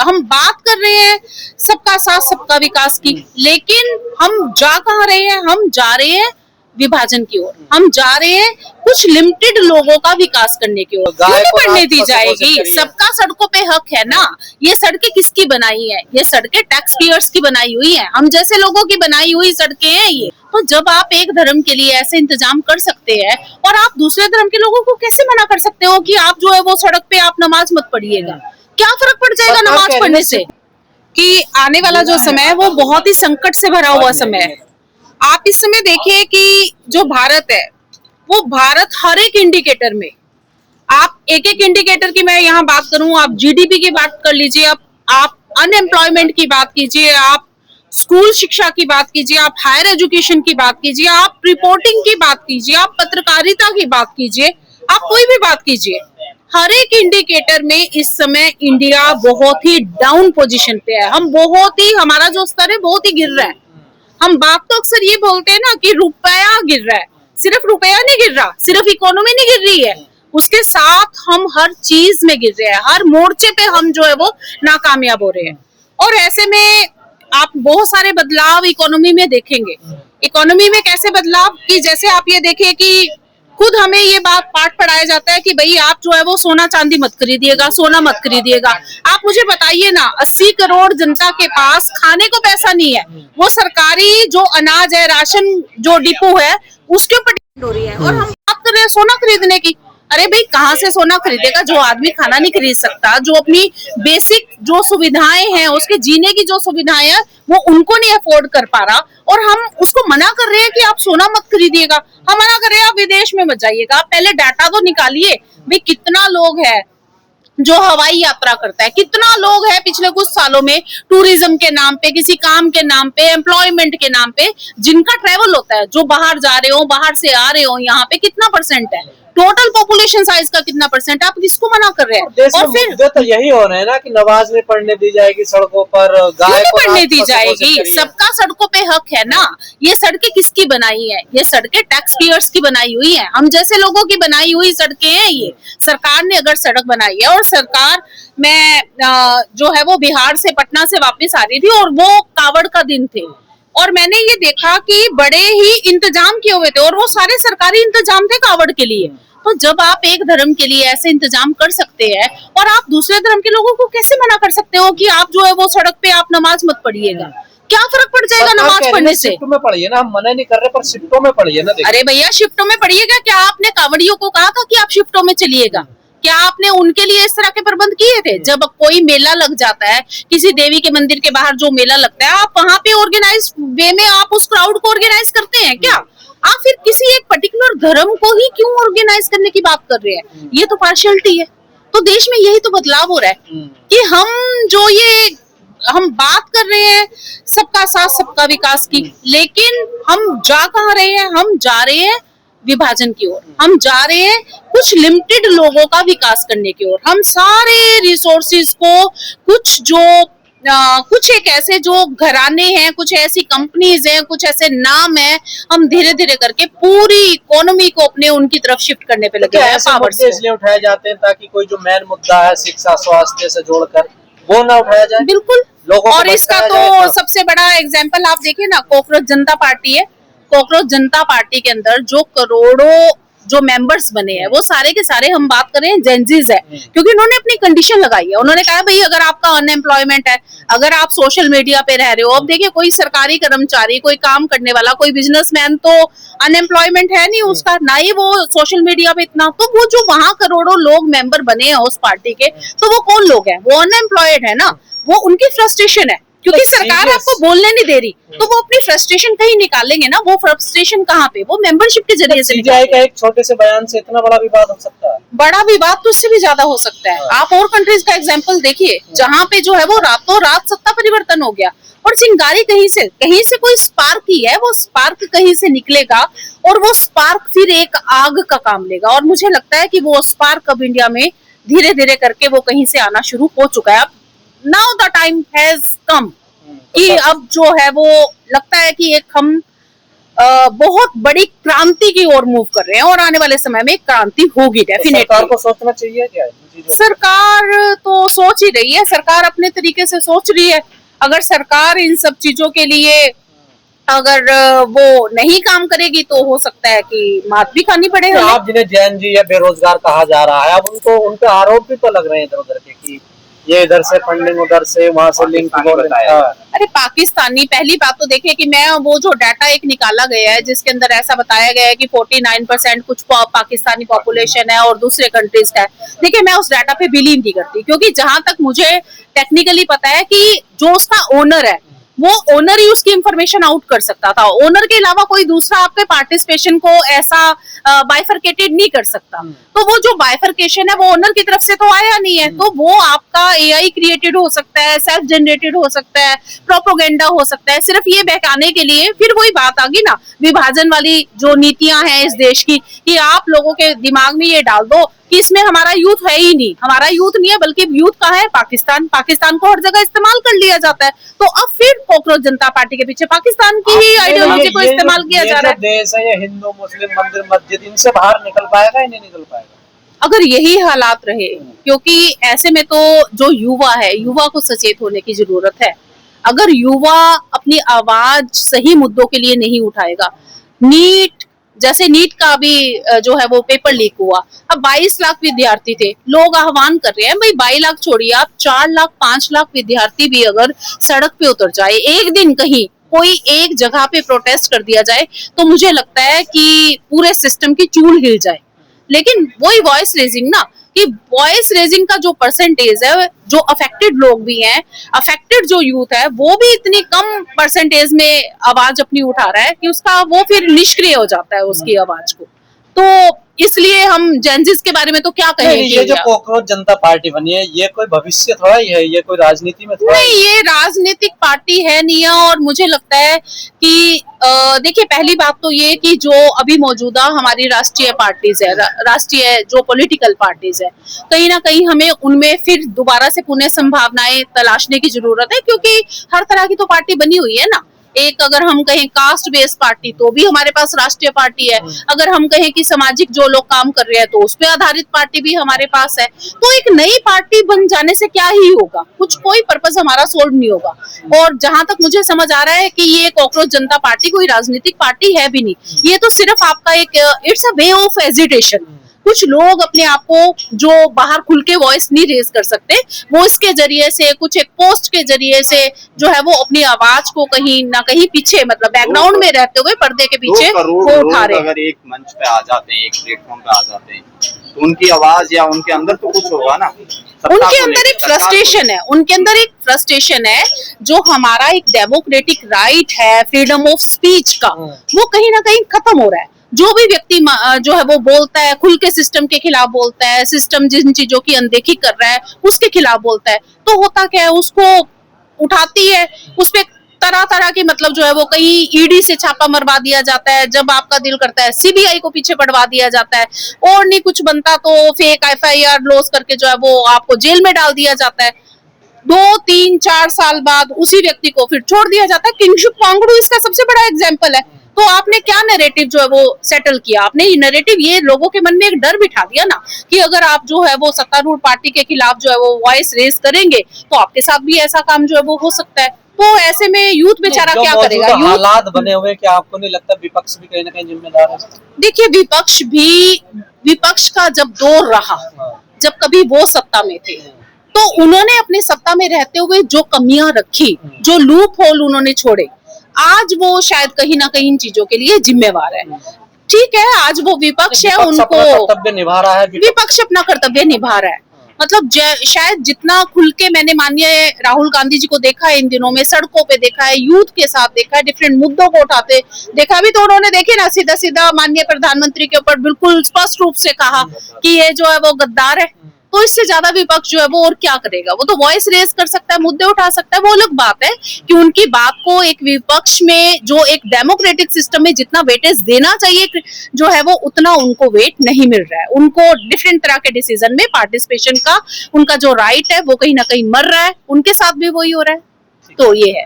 हम बात कर रहे हैं सबका साथ सबका विकास की, लेकिन हम जा कहाँ रहे हैं? हम जा रहे हैं विभाजन की ओर, हम जा रहे हैं कुछ लिमिटेड लोगों का विकास करने की ओर। क्यों नहीं बढ़ने दी जाएगी? सबका सड़कों पे हक है ना। ये सड़कें किसकी बनाई है? ये सड़कें टैक्स पेयर्स की बनाई हुई है, हम जैसे लोगों की बनाई हुई सड़कें हैं ये। तो जब आप एक धर्म के लिए ऐसे इंतजाम कर सकते हैं, और आप दूसरे धर्म के लोगों को कैसे मना कर सकते हो कि आप जो है वो सड़क पे आप नमाज मत पढ़िएगा? क्या फर्क पड़ जाएगा नमाज पढ़ने से? कि आने वाला जो समय है वो बहुत ही संकट से भरा हुआ समय है। आप इस समय देखिए कि जो भारत है, वो भारत हर एक इंडिकेटर में, आप एक एक इंडिकेटर की मैं यहाँ बात करूं, आप जीडीपी की बात कर लीजिए, आप अनएम्प्लॉयमेंट की बात कीजिए, आप स्कूल शिक्षा की बात कीजिए, आप हायर एजुकेशन की बात कीजिए, आप रिपोर्टिंग की बात कीजिए, आप पत्रकारिता की बात कीजिए, आप कोई भी बात कीजिए, हर एक इंडिकेटर में इस समय इंडिया बहुत ही डाउन पोजीशन पे है। हम बहुत ही, हमारा जो स्तर है बहुत ही गिर रहा है। हम बात तो अक्सर ये बोलते हैं ना कि रुपया गिर रहा है, सिर्फ रुपया नहीं गिर रहा, सिर्फ इकोनॉमी नहीं गिर रही है, उसके साथ हम हर चीज में गिर रहे हैं, हर मोर्चे पे हम जो है वो नाकामयाब हो रहे हैं। और ऐसे में आप बहुत सारे बदलाव इकोनॉमी में देखेंगे। इकोनॉमी में कैसे बदलाव? कि जैसे आप ये देखिए कि खुद हमें ये बात पाठ पढ़ाया जाता है कि भाई आप जो है वो सोना चांदी मत खरीदिएगा, सोना मत खरीदिएगा। आप मुझे बताइए ना, 80 करोड़ जनता के पास खाने को पैसा नहीं है, वो सरकारी जो अनाज है, राशन जो डिपो है, उसके ऊपर डिपेंड हो रही है, और हम बात कर रहे हैं सोना खरीदने की। अरे भाई, कहाँ से सोना खरीदेगा जो आदमी खाना नहीं खरीद सकता, जो अपनी बेसिक जो सुविधाएं हैं, उसके जीने की जो सुविधाएं हैं वो उनको नहीं अफोर्ड कर पा रहा, और हम उसको मना कर रहे हैं कि आप सोना मत खरीदिएगा। हम मना कर रहे हैं आप विदेश में मत जाइएगा। आप पहले डाटा तो निकालिए भाई, कितना लोग है जो हवाई यात्रा करता है, कितना लोग है पिछले कुछ सालों में टूरिज्म के नाम पे, किसी काम के नाम पे, एम्प्लॉयमेंट के नाम पे जिनका ट्रेवल होता है, जो बाहर जा रहे हो, बाहर से आ रहे हो, यहाँ पे कितना परसेंट है? टोटल पॉपुलेशन साइज का कितना परसेंट है? आप किसको मना कर रहे हैं? और फिर तो यही हो रहा है ना कि नमाज नहीं पढ़ने दी जाएगी सड़कों पर, गाय को पढ़ने दी जाएगी। सबका सड़कों पे हक है ना। ये सड़कें किसकी बनाई है? ये सड़कें टैक्स पेयर्स की बनाई हुई है, हम जैसे लोगों की बनाई हुई सड़कें हैं ये। सरकार ने अगर सड़क बनाई है, और सरकार, मैं जो है वो बिहार से, पटना से वापस आ रही थी, और वो कावड़ का दिन थे, और मैंने ये देखा कि बड़े ही इंतजाम किए हुए थे, और वो सारे सरकारी इंतजाम थे कावड़ के लिए। तो जब आप एक धर्म के लिए ऐसे इंतजाम कर सकते हैं, और आप दूसरे धर्म के लोगों को कैसे मना कर सकते हो कि आप जो है वो सड़क पे आप नमाज मत पढ़िएगा? क्या फर्क पड़ जाएगा नमाज पढ़ने से? शिफ्टों में पढ़िए ना, हम मना नहीं कर रहे, पर शिफ्टों में पढ़िए ना। अरे भैया, शिफ्टों में पढ़िएगा? क्या आपने कावड़ियों को कहा था कि आप शिफ्टों में चलिएगा? क्या आपने उनके लिए इस तरह के प्रबंध किए थे? जब कोई मेला लग जाता है, किसी देवी के मंदिर के बाहर जो मेला लगता है, आप वहां पे ऑर्गेनाइज वे में आप उस क्राउड को ऑर्गेनाइज करते हैं क्या? आप फिर किसी एक पर्टिकुलर धर्म को ही क्यों ऑर्गेनाइज करने की बात कर रहे हैं? ये तो पार्शियलिटी है। तो देश में यही तो बदलाव हो रहा है कि हम बात कर रहे हैं सबका साथ सबका विकास की, लेकिन हम जा कहाँ रहे हैं? हम जा रहे हैं विभाजन की ओर, हम जा रहे हैं कुछ लिमिटेड लोगों का विकास करने की ओर। हम सारे रिसोर्सेज को कुछ एक ऐसे जो घराने हैं, कुछ ऐसी कंपनीज हैं, कुछ ऐसे नाम हैं, हम धीरे धीरे करके पूरी इकोनॉमी को अपने उनकी तरफ शिफ्ट करने पे लगे हैं। पावर से इसलिए उठाए जाते हैं ताकि कोई जो मेन मुद्दा है शिक्षा स्वास्थ्य से जोड़कर वो ना उठाया जाए। बिल्कुल। और इसका तो सबसे बड़ा एग्जाम्पल आप देखिए ना, कॉकरोच जनता पार्टी है। कॉकरोच जनता पार्टी के अंदर जो करोड़ों जो मेंबर्स बने हैं, वो सारे के सारे, हम बात करें जेंजीज है, क्योंकि उन्होंने अपनी कंडीशन लगाई है। उन्होंने कहा भाई, अगर आपका अनएम्प्लॉयमेंट है, अगर आप सोशल मीडिया पे रह रहे हो, अब देखिए कोई सरकारी कर्मचारी, कोई काम करने वाला, कोई बिजनेसमैन तो अनएम्प्लॉयमेंट है नहीं उसका, ना ही वो सोशल मीडिया पे इतना, तो वो जो वहां करोड़ों लोग मेंबर बने हैं उस पार्टी के, तो वो कौन लोग हैं? वो अनएम्प्लॉयड है ना। वो उनकी फ्रस्ट्रेशन है, क्योंकि सरकार आपको बोलने नहीं दे रही, तो वो अपनी फ्रस्ट्रेशन कहीं निकालेंगे ना। वो फ्रस्ट्रेशन कहाँ पे? वो मेंबरशिप के जरिए से निकालेंगे। एक छोटे से बयान से इतना बड़ा विवाद हो सकता है? बड़ा विवाद तो उससे भी ज्यादा हो सकता है। आप और कंट्रीज का एग्जांपल देखिए, जहाँ पे जो है वो रातों रात सत्ता परिवर्तन हो गया, और चिंगारी कहीं से कोई स्पार्क ही है, वो स्पार्क कहीं से निकलेगा, और वो स्पार्क फिर एक आग का काम लेगा। और मुझे लगता है कि वो स्पार्क अब इंडिया में धीरे धीरे करके वो कहीं से आना शुरू हो चुका है। अब now the time has come कि अब जो है वो लगता है कि एक हम बहुत बड़ी क्रांति की ओर मूव कर रहे हैं और आने वाले समय में क्रांति होगी डेफिनेटली। सरकार को सोचना चाहिए क्या इन चीजों पर? सरकार तो सोच ही रही है, सरकार अपने तरीके से सोच रही है। अगर सरकार इन सब चीजों के लिए अगर वो नहीं काम करेगी तो हो सकता है कि मात भी खानी पड़े हमें। आप जिन्हें जैन जी या बेरोजगार कहा जा रहा है, अब उनको उनके आरोप भी तो लग रहे हैं इधर उधर के कि ये इधर से फंडिंग, उधर से वहां से लिंक बताया। अरे पाकिस्तानी, पहली बात तो देखिए कि मैं वो जो डाटा एक निकाला गया है जिसके अंदर ऐसा बताया गया है कि 49% कुछ पाकिस्तानी पॉपुलेशन है और दूसरे कंट्रीज का है। देखिए मैं उस डाटा पे बिलीव नहीं करती, क्योंकि जहां तक मुझे टेक्निकली पता है कि जो उसका ओनर है वो ओनर ही उसकी इंफॉर्मेशन आउट कर सकता था। ओनर के अलावा कोई दूसरा आपके पार्टिसिपेशन को ऐसा बाइफरकेटेड नहीं कर सकता। तो वो जो बाइफरकेशन है वो ओनर की तरफ से तो आया नहीं है, तो वो आपका एआई क्रिएटेड हो सकता है, सेल्फ जनरेटेड हो सकता है, प्रोपोगेंडा हो सकता है, सिर्फ ये बहकाने के लिए। फिर वही बात आ गई ना, विभाजन वाली जो नीतियां हैं इस देश की, कि आप लोगों के दिमाग में ये डाल दो कि इसमें हमारा यूथ है ही नहीं, हमारा यूथ नहीं है, बल्कि यूथ कहाँ है? पाकिस्तान। पाकिस्तान को हर जगह इस्तेमाल कर लिया जाता है। तो अब फिर कॉकरोच जनता पार्टी के पीछे पाकिस्तान की ही आइडियोलॉजी को इस्तेमाल किया जा रहा है। देश है ये हिंदू मुस्लिम मंदिर मस्जिद, इनसे बाहर निकल पाएगा या नहीं निकल पाएगा? अगर यही हालात रहे, क्योंकि ऐसे में तो जो युवा है, युवा को सचेत होने की जरूरत है। अगर युवा अपनी आवाज सही मुद्दों के लिए नहीं उठाएगा, जैसे नीट का भी जो है वो पेपर लीक हुआ, अब 22 लाख विद्यार्थी थे, लोग आह्वान कर रहे हैं भाई 22 लाख छोड़िए, आप 4 लाख 5 लाख विद्यार्थी भी अगर सड़क पे उतर जाए, एक दिन कहीं कोई एक जगह पे प्रोटेस्ट कर दिया जाए, तो मुझे लगता है कि पूरे सिस्टम की चूल हिल जाए। लेकिन वही वॉइस रेजिंग ना, कि वॉइस रेजिंग का जो परसेंटेज है, जो अफेक्टेड लोग भी हैं, अफेक्टेड जो यूथ है, वो भी इतनी कम परसेंटेज में आवाज अपनी उठा रहा है कि उसका वो फिर निष्क्रिय हो जाता है उसकी आवाज को। तो इसलिए हम जेनजिस के बारे में तो क्या कहेंगे। ये जो कॉकरोच जनता पार्टी बनी है, ये कोई भविष्य थोड़ा ही है, ये कोई राजनीति में थोड़ा नहीं, ये राजनीतिक पार्टी है नहीं है। और मुझे लगता है कि देखिए पहली बात तो ये कि जो अभी मौजूदा हमारी राष्ट्रीय पार्टीज है, राष्ट्रीय जो पॉलिटिकल पार्टीज है, कहीं ना कहीं हमें उनमें फिर दोबारा से पुनः संभावनाएं तलाशने की जरूरत है, क्योंकि हर तरह की तो पार्टी बनी हुई है ना। एक अगर हम कहें कास्ट बेस्ड पार्टी, तो भी हमारे पास राष्ट्रीय पार्टी है। अगर हम कहें कि सामाजिक जो लोग काम कर रहे हैं, तो उस पर आधारित पार्टी भी हमारे पास है। तो एक नई पार्टी बन जाने से क्या ही होगा, कुछ कोई पर्पस हमारा सोल्व नहीं होगा। और जहां तक मुझे समझ आ रहा है कि ये कॉकरोच जनता पार्टी कोई राजनीतिक पार्टी है भी नहीं, ये तो सिर्फ आपका एक it's a way of agitation. कुछ लोग अपने आप को जो बाहर खुल के वॉइस नहीं रेज कर सकते, वो इसके जरिए से, कुछ एक पोस्ट के जरिए से जो है वो अपनी आवाज को कहीं ना कहीं पीछे, मतलब बैकग्राउंड में रहते हुए पर्दे के पीछे वो उठा रहे हैं। अगर एक मंच पे आ जाते हैं, एक प्लेटफॉर्म पे आ जाते हैं, तो उनकी आवाज या उनके अंदर तो कुछ होगा ना। उनके अंदर एक फ्रस्ट्रेशन है, उनके अंदर एक फ्रस्ट्रेशन है, जो हमारा एक डेमोक्रेटिक राइट है फ्रीडम ऑफ स्पीच का, वो कहीं ना कहीं खत्म हो रहा है। जो भी व्यक्ति जो है वो बोलता है, खुल के सिस्टम के खिलाफ बोलता है, सिस्टम जिन चीजों की अनदेखी कर रहा है उसके खिलाफ बोलता है, तो होता क्या है, उसको उठाती है, उस पे तरह तरह की, मतलब जो है वो कहीं ईडी से छापा मरवा दिया जाता है, जब आपका दिल करता है सीबीआई को पीछे पड़वा दिया जाता है, और नहीं कुछ बनता तो फेक एफआईआर लॉस करके जो है वो आपको जेल में डाल दिया जाता है। 2, 3, 4 साल बाद उसी व्यक्ति को फिर छोड़ दिया जाता है। किंगशुक वांगडू इसका सबसे बड़ा एग्जाम्पल है। तो आपने क्या नैरेटिव जो है वो सेटल किया, आपने ये नैरेटिव, ये लोगों के मन में एक डर बिठा दिया ना कि अगर आप जो है वो सत्तारूढ़ पार्टी के खिलाफ जो है वो वॉइस रेज करेंगे तो आपके साथ भी ऐसा काम जो है वो हो सकता है। तो ऐसे में यूथ बेचारा क्या करेगा। हालात बने हुए, क्या आपको नहीं लगता विपक्ष भी कहीं ना कहीं जिम्मेदार है? देखिए विपक्ष का जब दौर रहा, जब कभी वो सत्ता में थे, तो उन्होंने अपनी सत्ता में रहते हुए जो कमियां रखी, जो लूप होल उन्होंने छोड़े, आज वो शायद कहीं ना कहीं इन चीजों के लिए जिम्मेवार है। ठीक है, आज वो विपक्ष है, उनको कर्तव्य निभा रहा है, विपक्ष अपना कर्तव्य निभा रहा है। मतलब शायद जितना खुल के मैंने माननीय राहुल गांधी जी को देखा है इन दिनों में, सड़कों पे देखा है, यूथ के साथ देखा है, डिफरेंट मुद्दों को उठाते देखा भी, तो उन्होंने देखे ना सीधा सीधा माननीय प्रधानमंत्री के ऊपर बिल्कुल स्पष्ट रूप से कहा कि ये जो है वो गद्दार है। तो इससे ज्यादा विपक्ष जो है वो और क्या करेगा, वो तो वॉइस रेज कर सकता है, मुद्दे उठा सकता है। वो अलग बात है कि उनकी बात को एक विपक्ष में जो एक डेमोक्रेटिक सिस्टम में जितना वेटेज देना चाहिए जो है वो उतना उनको वेट नहीं मिल रहा है। उनको डिफरेंट तरह के डिसीजन में पार्टिसिपेशन का उनका जो राइट है वो कहीं ना कहीं मर रहा है, उनके साथ भी वही हो रहा है। तो ये है।